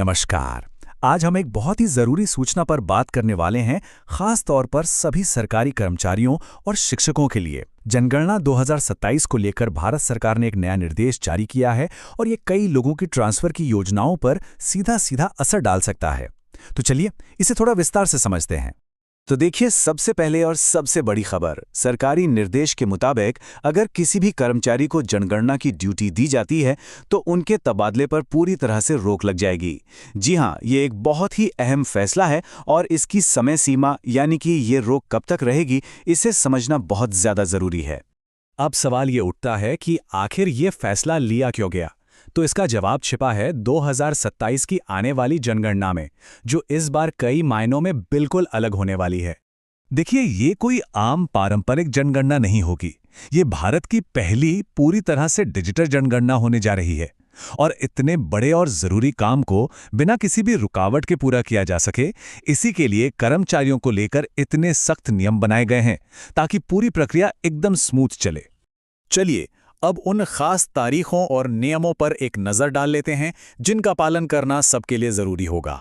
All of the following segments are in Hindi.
नमस्कार। आज हम एक बहुत ही ज़रूरी सूचना पर बात करने वाले हैं, खास तौर पर सभी सरकारी कर्मचारियों और शिक्षकों के लिए। जनगणना 2027 को लेकर भारत सरकार ने एक नया निर्देश जारी किया है और ये कई लोगों की ट्रांसफ़र की योजनाओं पर सीधा सीधा असर डाल सकता है। तो चलिए इसे थोड़ा विस्तार से समझते हैं। तो देखिए, सबसे पहले और सबसे बड़ी खबर, सरकारी निर्देश के मुताबिक अगर किसी भी कर्मचारी को जनगणना की ड्यूटी दी जाती है तो उनके तबादले पर पूरी तरह से रोक लग जाएगी। जी हां, ये एक बहुत ही अहम फैसला है और इसकी समय सीमा यानी कि ये रोक कब तक रहेगी, इसे समझना बहुत ज़्यादा ज़रूरी है। अब सवाल ये उठता है कि आखिर ये फैसला लिया क्यों गया। तो इसका जवाब छिपा है 2027 की आने वाली जनगणना में, जो इस बार कई मायनों में बिल्कुल अलग होने वाली है। देखिए, ये कोई आम पारंपरिक जनगणना नहीं होगी। ये भारत की पहली पूरी तरह से डिजिटल जनगणना होने जा रही है और इतने बड़े और जरूरी काम को बिना किसी भी रुकावट के पूरा किया जा सके, इसी के लिए कर्मचारियों को लेकर इतने सख्त नियम बनाए गए हैं ताकि पूरी प्रक्रिया एकदम स्मूथ चले। चलिए अब उन खास तारीखों और नियमों पर एक नज़र डाल लेते हैं जिनका पालन करना सबके लिए ज़रूरी होगा।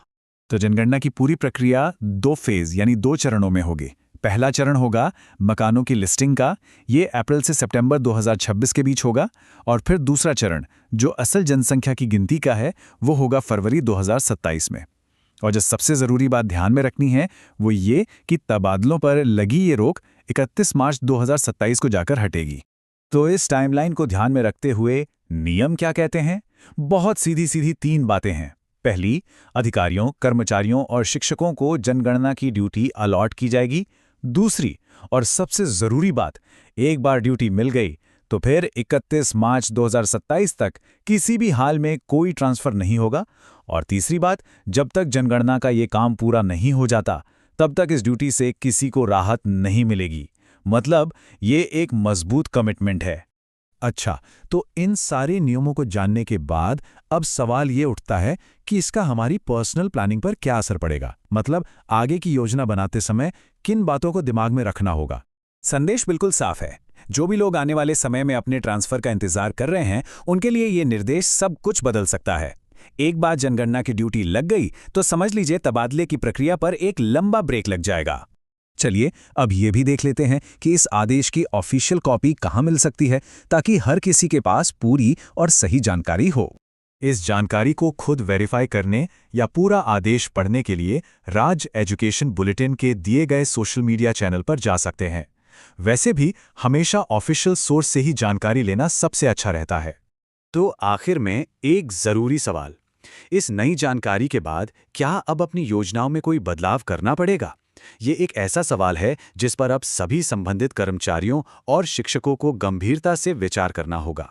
तो जनगणना की पूरी प्रक्रिया 2 फेज यानी 2 चरणों में होगी। पहला चरण होगा मकानों की लिस्टिंग का, ये अप्रैल से सितंबर 2026 के बीच होगा। और फिर दूसरा चरण, जो असल जनसंख्या की गिनती का है, वो होगा फरवरी 2027 में। और जो सबसे ज़रूरी बात ध्यान में रखनी है वो ये कि तबादलों पर लगी ये रोक 31 मार्च 2027 को जाकर हटेगी। तो इस टाइमलाइन को ध्यान में रखते हुए नियम क्या कहते हैं? बहुत सीधी सीधी 3 बातें हैं। पहली, अधिकारियों, कर्मचारियों और शिक्षकों को जनगणना की ड्यूटी अलॉट की जाएगी। दूसरी और सबसे जरूरी बात, एक बार ड्यूटी मिल गई तो फिर 31 मार्च 2027 तक किसी भी हाल में कोई ट्रांसफर नहीं होगा। और तीसरी बात, जब तक जनगणना का ये काम पूरा नहीं हो जाता तब तक इस ड्यूटी से किसी को राहत नहीं मिलेगी। मतलब ये एक मजबूत कमिटमेंट है। अच्छा, तो इन सारे नियमों को जानने के बाद अब सवाल ये उठता है कि इसका हमारी पर्सनल प्लानिंग पर क्या असर पड़ेगा। मतलब आगे की योजना बनाते समय किन बातों को दिमाग में रखना होगा। संदेश बिल्कुल साफ है। जो भी लोग आने वाले समय में अपने ट्रांसफर का इंतजार कर रहे हैं, उनके लिए ये निर्देश सब कुछ बदल सकता है। एक बार जनगणना की ड्यूटी लग गई तो समझ लीजिए तबादले की प्रक्रिया पर एक लंबा ब्रेक लग जाएगा। चलिए अब ये भी देख लेते हैं कि इस आदेश की ऑफिशियल कॉपी कहाँ मिल सकती है, ताकि हर किसी के पास पूरी और सही जानकारी हो। इस जानकारी को खुद वेरीफाई करने या पूरा आदेश पढ़ने के लिए राज्य एजुकेशन बुलेटिन के दिए गए सोशल मीडिया चैनल पर जा सकते हैं। वैसे भी हमेशा ऑफिशियल सोर्स से ही जानकारी लेना सबसे अच्छा रहता है। तो आखिर में एक ज़रूरी सवाल, इस नई जानकारी के बाद क्या अब अपनी योजनाओं में कोई बदलाव करना पड़ेगा? ये एक ऐसा सवाल है जिस पर अब सभी संबंधित कर्मचारियों और शिक्षकों को गंभीरता से विचार करना होगा।